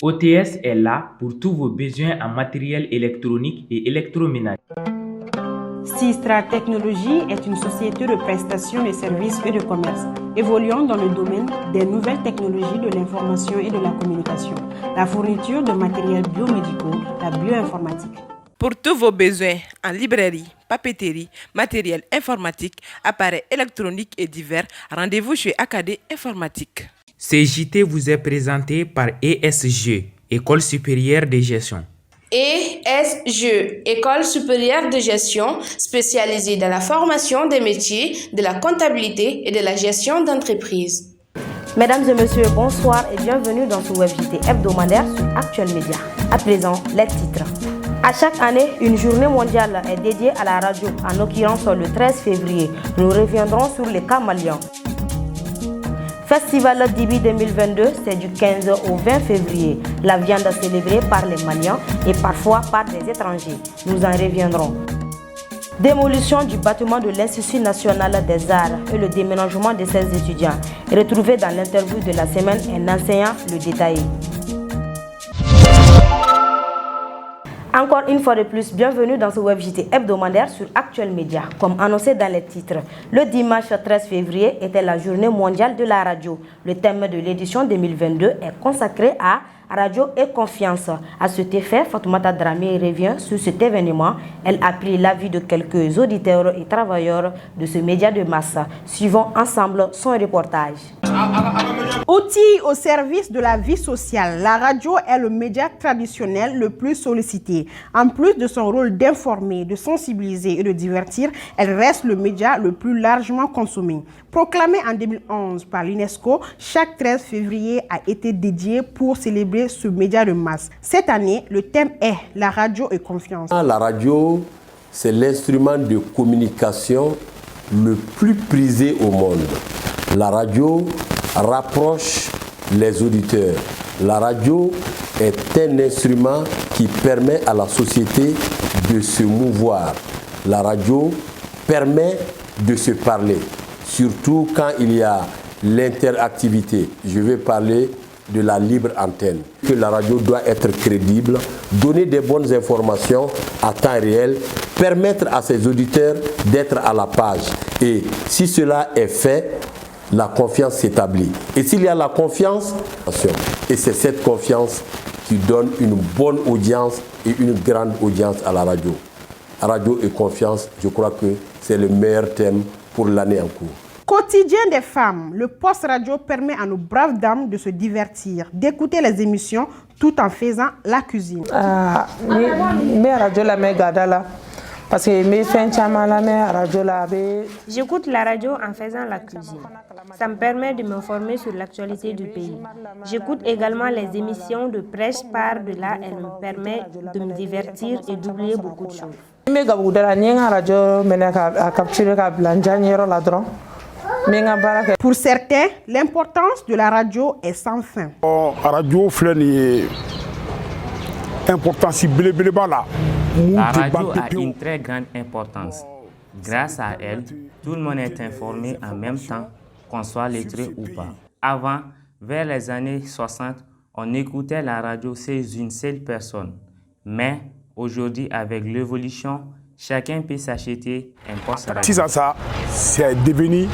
OTS est là pour tous vos besoins en matériel électronique et électroménager. Sistra Technologies est une société de prestation de services et de commerce, évoluant dans le domaine des nouvelles technologies de l'information et de la communication, la fourniture de matériels biomédicaux, la bioinformatique. Pour tous vos besoins en librairie, papeterie, matériel informatique, appareils électroniques et divers, rendez-vous chez AKD Informatique. CJT vous est présenté par ESG, École supérieure de gestion. ESG, École supérieure de gestion, spécialisée dans la formation des métiers de la comptabilité et de la gestion d'entreprise. Mesdames et messieurs, bonsoir et bienvenue dans ce WebJT hebdomadaire sur Actuel Média. À présent, les titres. À chaque année, une journée mondiale est dédiée à la radio, en l'occurrence le 13 février. Nous reviendrons sur les cas maliens. Festival Dibi 2022, c'est du 15 au 20 février. La viande célébrée par les Maliens et parfois par des étrangers. Nous en reviendrons. Démolition du bâtiment de l'Institut national des arts et le déménagement de ses étudiants. Retrouvé dans l'interview de la semaine, un enseignant le détaillé. Encore une fois de plus, bienvenue dans ce WebJT hebdomadaire sur Actuel Média. Comme annoncé dans les titres, le dimanche 13 février était la journée mondiale de la radio. Le thème de l'édition 2022 est consacré à Radio et confiance. À cet effet, Fatoumata Dramé revient sur cet événement. Elle a pris l'avis de quelques auditeurs et travailleurs de ce média de masse. Suivons ensemble son reportage. Outil au service de la vie sociale, la radio est le média traditionnel le plus sollicité. En plus de son rôle d'informer, de sensibiliser et de divertir, elle reste le média le plus largement consommé. Proclamé en 2011 par l'UNESCO, chaque 13 février a été dédié pour célébrer ce média de masse. Cette année, le thème est la radio et confiance. La radio, c'est l'instrument de communication le plus prisé au monde. La radio rapproche les auditeurs. La radio est un instrument qui permet à la société de se mouvoir. La radio permet de se parler, surtout quand il y a l'interactivité. Je vais parler de la libre antenne. Que la radio doit être crédible, donner des bonnes informations à temps réel, permettre à ses auditeurs d'être à la page. Et si cela est fait, la confiance s'établit. Et s'il y a la confiance, et c'est cette confiance qui donne une bonne audience et une grande audience à la radio. Radio et confiance, je crois que c'est le meilleur thème pour l'année en cours. Quotidien des femmes, le poste radio permet à nos braves dames de se divertir, d'écouter les émissions tout en faisant la cuisine. J'écoute la radio en faisant la cuisine. Ça me permet de m'informer sur l'actualité du pays. J'écoute également les émissions de presse par-delà. Elle me permet de me divertir et d'oublier beaucoup de choses. Pour certains, l'importance de la radio est sans fin. La radio a une très grande importance. Grâce à elle, tout le monde est informé en même temps, qu'on soit lettré ou pas. Avant, vers les années 60, on écoutait la radio chez une seule personne. Mais aujourd'hui, avec l'évolution, chacun peut s'acheter un poste radio. Ça, c'est devenu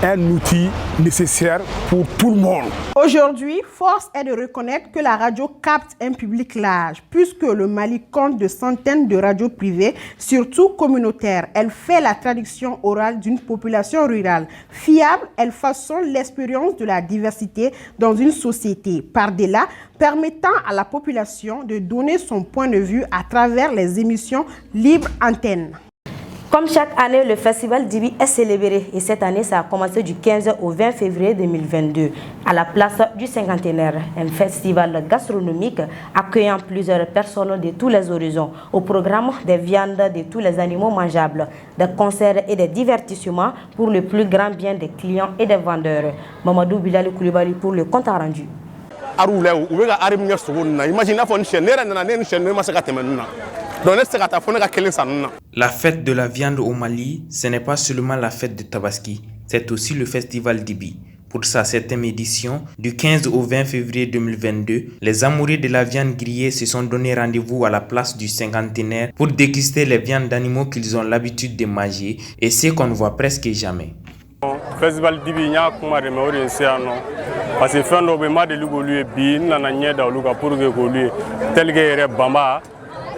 un outil nécessaire pour tout le monde. Aujourd'hui, force est de reconnaître que la radio capte un public large, puisque le Mali compte de centaines de radios privées, surtout communautaires. Elle fait la traduction orale d'une population rurale. Fiable, elle façonne l'expérience de la diversité dans une société, par-delà, permettant à la population de donner son point de vue à travers les émissions libre antenne. Comme chaque année, le festival Dibi est célébré et cette année, ça a commencé du 15 au 20 février 2022 à la place du Cinquantenaire, un festival gastronomique accueillant plusieurs personnes de tous les horizons. Au programme, des viandes de tous les animaux mangeables, des concerts et des divertissements pour le plus grand bien des clients et des vendeurs. Mamadou Bilali Koulibaly pour le compte rendu. La fête de la viande au Mali, ce n'est pas seulement la fête de Tabaski, c'est aussi le festival Dibi. Pour sa 7e édition, du 15 au 20 février 2022, les amoureux de la viande grillée se sont donné rendez-vous à la place du cinquantenaire pour déguster les viandes d'animaux qu'ils ont l'habitude de manger et ce qu'on ne voit presque jamais. Festival dibi nya kuma de mawri nsiano parce que fendo be ma de lugolu bi na na nyeda luga pour que golu telge re bamba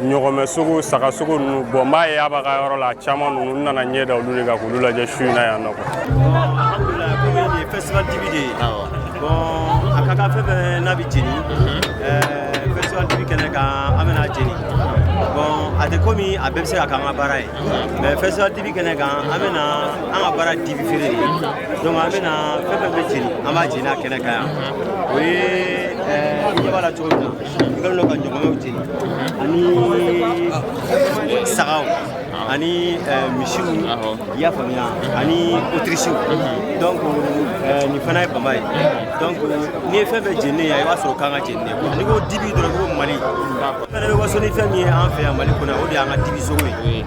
nyogome sugu saka sugu nu bo ma ya ba ga la chama nu na na nyeda luga ga golu la je shuna ya no alhamdulillah ko ni festival dibi de bon akaka fe na bi jeni festival dibi keneka amena jeni bon ate komi a bɛɛ bɛ se ka k'an ka baara ye mais festival dibi kɛnɛ kan an bɛna an ka baara dibi feere de donc an bɛna fɛn fɛn bɛ jeni an b'a jeni a kɛnɛ kan yan o ye i ɲɛ b'a la cogo min na i kɛlen don ka ɲɔgɔnmɛw jeni ani sagaw ani misiw i y'a faamuya ani autrichiw donc nin fana ye bama ye donc n'i ye fɛn fɛn jeninen yan i b'a sɔrɔ k'an ka jeninen quoi n'i ko dibi dɔrɔn ko mali fɛnɛ bɛ waso ni fɛn min ye an fɛ yan mali kɔnɔ o de y'an ka dibi sogo ye.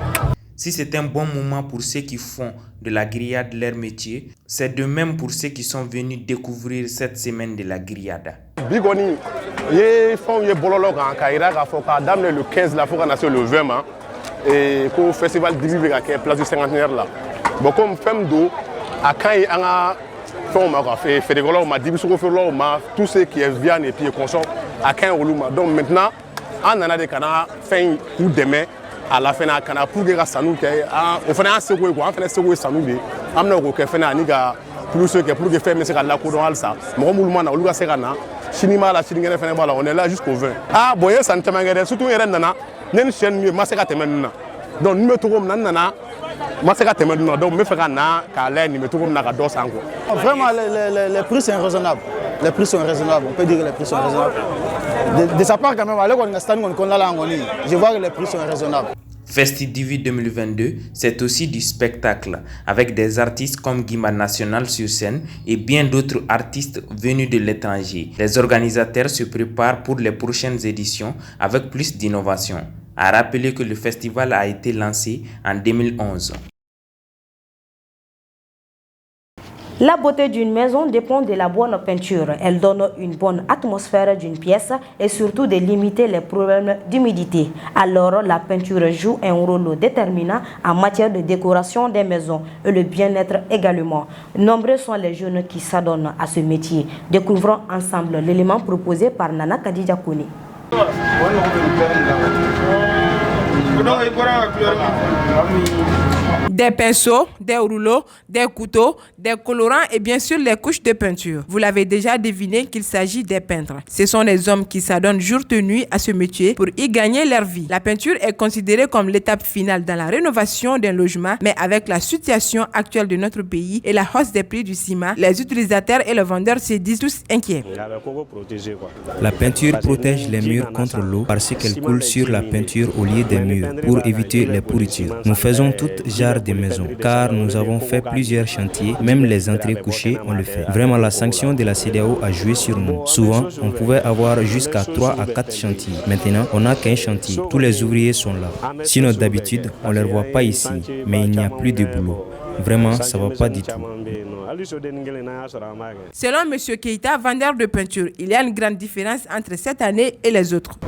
Si c'est un bon moment pour ceux qui font de la grillade leur métier, c'est de même pour ceux qui sont venus découvrir cette semaine de la grillade. Bigoni, ye fond ye bololo kan ka ira ka fo ka damne le 15 la fo ka na le 20 ma et ko festival dibi ka ke place du cinquantenaire là. Bon comme femme do a kan yi anga fond ma ka fait de golo ma dibi soko felo ma tout ce qui est viande et puis consomme a kan oluma. Donc maintenant on en a des kana fin ou demain à la fin kana pour que sanu ke on fana se ko on fana se ko sanu be amna ko ke fana ni ga plus que pour que faire mais c'est la ko don alsa mo muluma na oluga se kana Chinima la Chingere fene bala on est là jusqu'au 20. Ah boye santamangere surtout yere nana nen chaîne mieux maseka temenna. Donc nous mettons comme nana maseka temenna donc me fera na ka la ni mettons comme na ka dos sango. Vraiment les prix sont raisonnables. Les prix sont raisonnables, on peut dire que les prix sont raisonnables. De sa part quand même je vois que les prix sont raisonnables. Festidivi 2022, c'est aussi du spectacle, avec des artistes comme Guima National sur scène et bien d'autres artistes venus de l'étranger. Les organisateurs se préparent pour les prochaines éditions avec plus d'innovation. À rappeler que le festival a été lancé en 2011. La beauté d'une maison dépend de la bonne peinture. Elle donne une bonne atmosphère d'une pièce et surtout de limiter les problèmes d'humidité. Alors, la peinture joue un rôle déterminant en matière de décoration des maisons et le bien-être également. Nombreux sont les jeunes qui s'adonnent à ce métier. Découvrons ensemble l'élément proposé par Nana Kadija Kouni. Des pinceaux, des rouleaux, des couteaux, des colorants et bien sûr les couches de peinture. Vous l'avez déjà deviné qu'il s'agit des peintres. Ce sont les hommes qui s'adonnent jour et nuit à ce métier pour y gagner leur vie. La peinture est considérée comme l'étape finale dans la rénovation d'un logement, mais avec la situation actuelle de notre pays et la hausse des prix du ciment, les utilisateurs et les vendeurs se disent tous inquiets. La peinture protège les murs contre l'eau parce qu'elle coule sur la peinture au lieu des murs pour éviter les pourritures. Nous faisons tout genre de maisons car nous avons fait plusieurs chantiers, même les entrées couchées on le fait. Vraiment la sanction de la CEDEAO a joué sur nous. Souvent on pouvait avoir jusqu'à 3 à 4 chantiers. Maintenant on n'a qu'un chantier, tous les ouvriers sont là. Sinon d'habitude on ne les voit pas ici, mais il n'y a plus de boulot. Vraiment ça va pas du tout. Selon M. Keita, vendeur de peinture, il y a une grande différence entre cette année et les autres.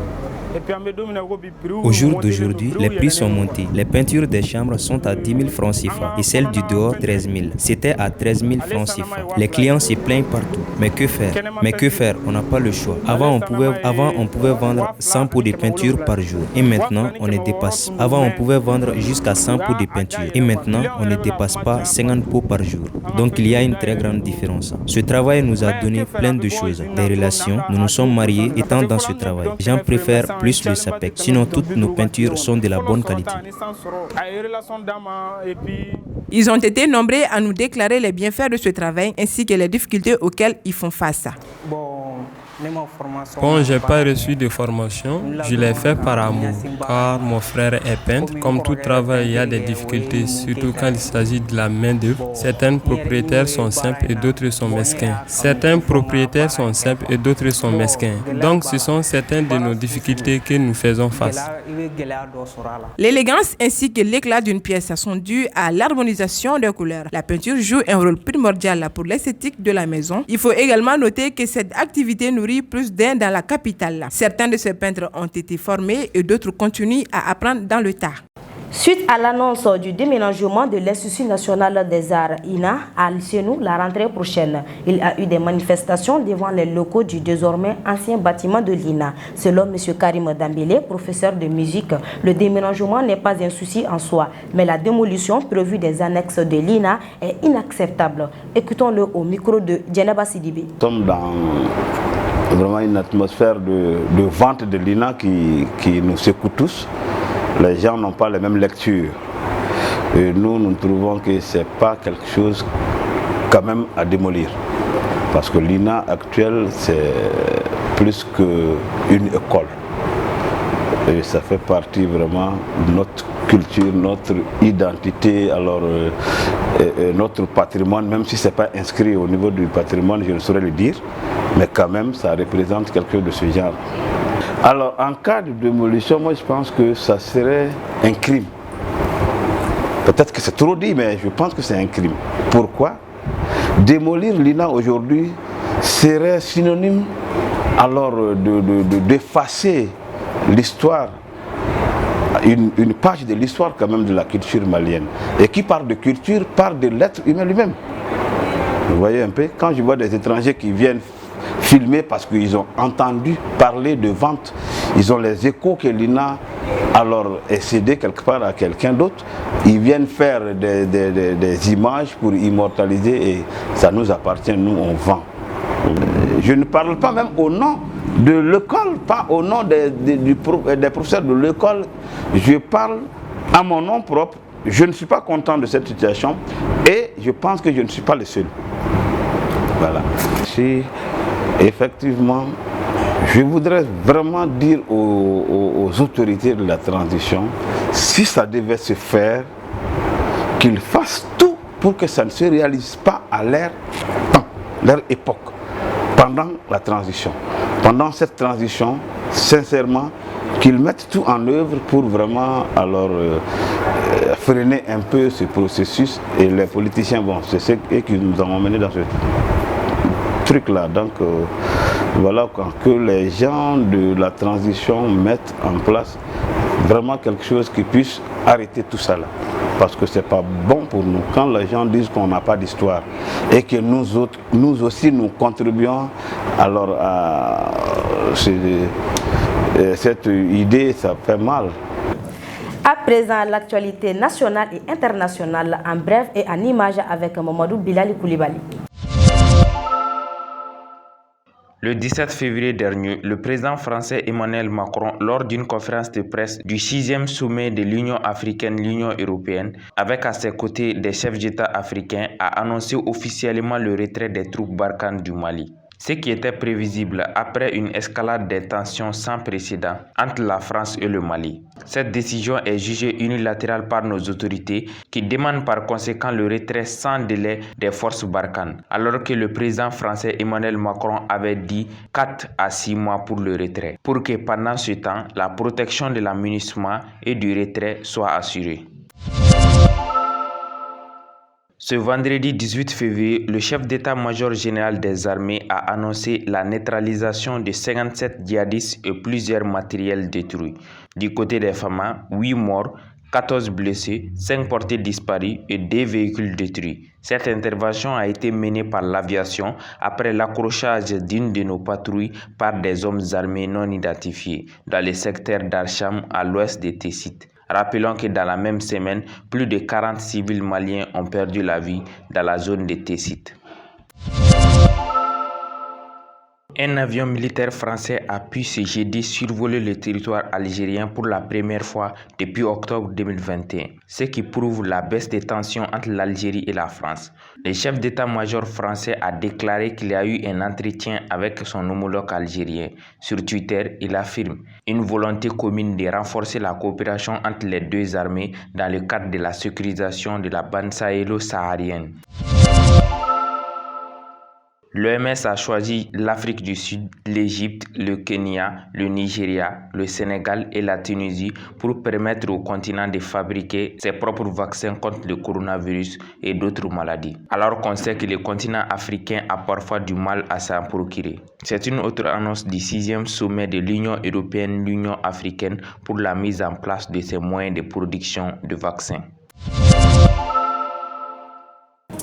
Au jour d'aujourd'hui, les prix sont montés. Les peintures des chambres sont à 10 000 francs CFA et celles du dehors 13 000. C'était à 13 000 francs CFA. Les clients se plaignent partout. Mais que faire? On n'a pas le choix. Avant, on pouvait vendre 100 pots de peinture par jour. Et maintenant, on ne dépasse. Avant, on pouvait vendre jusqu'à 100 pots de peinture. Et maintenant, on ne dépasse pas 50 pots par jour. Donc, il y a une très grande différence. Ce travail nous a donné plein de choses. Des relations. Nous nous sommes mariés étant dans ce travail. J'en préfère plus le SAPEC. Sinon, toutes nos peintures sont de la bonne qualité. Ils ont été nombreux à nous déclarer les bienfaits de ce travail ainsi que les difficultés auxquelles ils font face. Bon, Bon, j'ai pas reçu de formation, je l'ai fait par amour, car mon frère est peintre. Comme tout travail, il y a des difficultés, surtout quand il s'agit de la main-d'œuvre. Certains propriétaires sont simples et d'autres sont mesquins. Donc, ce sont certaines de nos difficultés que nous faisons face. L'élégance ainsi que l'éclat d'une pièce sont dus à l'harmonisation des couleurs. La peinture joue un rôle primordial pour l'esthétique de la maison. Il faut également noter que cette activité nourrit plus d'un dans la capitale. Certains de ces peintres ont été formés et d'autres continuent à apprendre dans le tas. Suite à l'annonce du déménagement de l'Institut national des arts INA à Lissenou la rentrée prochaine, il y a eu des manifestations devant les locaux du désormais ancien bâtiment de l'INA. Selon M. Karim Dambélé, professeur de musique, le déménagement n'est pas un souci en soi, mais la démolition prévue des annexes de l'INA est inacceptable. Écoutons-le au micro de Djenaba Sidibé. Nous sommes dans vraiment une atmosphère de vente de l'INA qui nous secoue tous. Les gens n'ont pas les mêmes lectures. Et nous trouvons que ce n'est pas quelque chose quand même à démolir. Parce que l'INA actuelle, c'est plus qu'une école. Et ça fait partie vraiment de notre culture, notre identité, alors notre patrimoine, même si ce n'est pas inscrit au niveau du patrimoine, je ne saurais le dire, mais quand même ça représente quelque chose de ce genre. Alors en cas de démolition, moi je pense que ça serait un crime. Peut-être que c'est trop dit, mais je pense que c'est un crime. Pourquoi? Démolir l'INA aujourd'hui serait synonyme alors d'effacer l'histoire, une page de l'histoire quand même de la culture malienne. Et qui parle de culture, parle de l'être humain lui-même. Vous voyez un peu, quand je vois des étrangers qui viennent filmer parce qu'ils ont entendu parler de vente, ils ont les échos que l'INA alors est cédé quelque part à quelqu'un d'autre, ils viennent faire des images pour immortaliser et ça nous appartient, nous on vend. Je ne parle pas même au nom de l'école, pas au nom des professeurs de l'école, je parle à mon nom propre. Je ne suis pas content de cette situation et je pense que je ne suis pas le seul. Voilà. Si effectivement, je voudrais vraiment dire aux autorités de la transition, si ça devait se faire, qu'ils fassent tout pour que ça ne se réalise pas à leur temps, leur époque, pendant la transition. Pendant cette transition, sincèrement, qu'ils mettent tout en œuvre pour vraiment alors freiner un peu ce processus. Et les politiciens, bon, c'est ce qui nous ont emmenés dans ce truc-là. Donc voilà, que les gens de la transition mettent en place vraiment quelque chose qui puisse arrêter tout ça là. Parce que c'est pas bon pour nous. Quand les gens disent qu'on n'a pas d'histoire et que nous aussi nous contribuons alors à cette idée, ça fait mal. À présent, l'actualité nationale et internationale en bref et en images avec Mamadou Bilali Koulibaly. Le 17 février dernier, le président français Emmanuel Macron, lors d'une conférence de presse du 6e sommet de l'Union africaine, l'Union européenne, avec à ses côtés des chefs d'État africains, a annoncé officiellement le retrait des troupes Barkhane du Mali. Ce qui était prévisible après une escalade des tensions sans précédent entre la France et le Mali. Cette décision est jugée unilatérale par nos autorités qui demandent par conséquent le retrait sans délai des forces Barkhane, alors que le président français Emmanuel Macron avait dit 4 à 6 mois pour le retrait, pour que pendant ce temps, la protection de l'amunissement et du retrait soit assurée. Ce vendredi 18 février, le chef d'état-major général des armées a annoncé la neutralisation de 57 djihadistes et plusieurs matériels détruits. Du côté des FAMA, 8 morts, 14 blessés, 5 portés disparus et 2 véhicules détruits. Cette intervention a été menée par l'aviation après l'accrochage d'une de nos patrouilles par des hommes armés non identifiés dans le secteur d'Archam à l'ouest de Tessit. Rappelons que dans la même semaine, plus de 40 civils maliens ont perdu la vie dans la zone de Tessit. Un avion militaire français a pu ce jeudi survoler le territoire algérien pour la première fois depuis octobre 2021, ce qui prouve la baisse des tensions entre l'Algérie et la France. Le chef d'état-major français a déclaré qu'il y a eu un entretien avec son homologue algérien. Sur Twitter, il affirme une volonté commune de renforcer la coopération entre les deux armées dans le cadre de la sécurisation de la bande sahélo-saharienne. L'OMS a choisi l'Afrique du Sud, l'Égypte, le Kenya, le Nigeria, le Sénégal et la Tunisie pour permettre au continent de fabriquer ses propres vaccins contre le coronavirus et d'autres maladies. Alors qu'on sait que le continent africain a parfois du mal à s'en procurer. C'est une autre annonce du 6e sommet de l'Union européenne, l'Union africaine pour la mise en place de ces moyens de production de vaccins.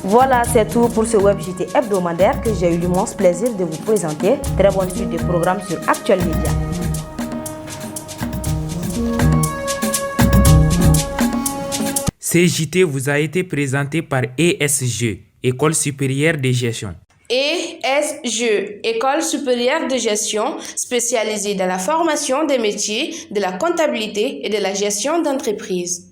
Voilà, c'est tout pour ce WebJT hebdomadaire que j'ai eu l'immense plaisir de vous présenter. Très bonne suite de programmes sur Actuel Média. Ce JT vous a été présenté par ESG, École supérieure de gestion. ESG, École supérieure de gestion, spécialisée dans la formation des métiers de la comptabilité et de la gestion d'entreprise.